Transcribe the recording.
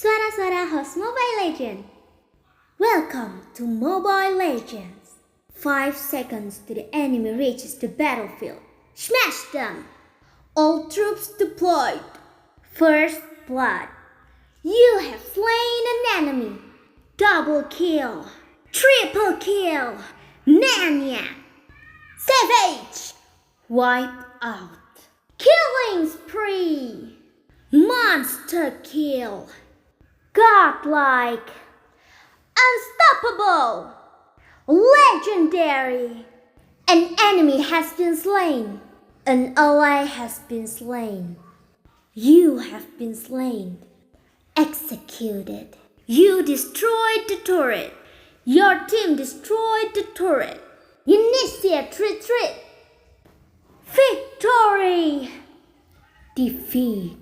Suara host Mobile Legend. Welcome to Mobile Legends. 5 seconds to the enemy reaches the battlefield. Smash them! All troops deployed. First blood. You have slain an enemy. Double kill. Triple kill. Maniac. Savage. Wipe out. Killing spree. Monster kill. Godlike. Unstoppable. Legendary. An enemy has been slain. An ally has been slain. You have been slain. Executed. You destroyed the turret. Your team destroyed the turret. Initiate retreat. Victory. Defeat.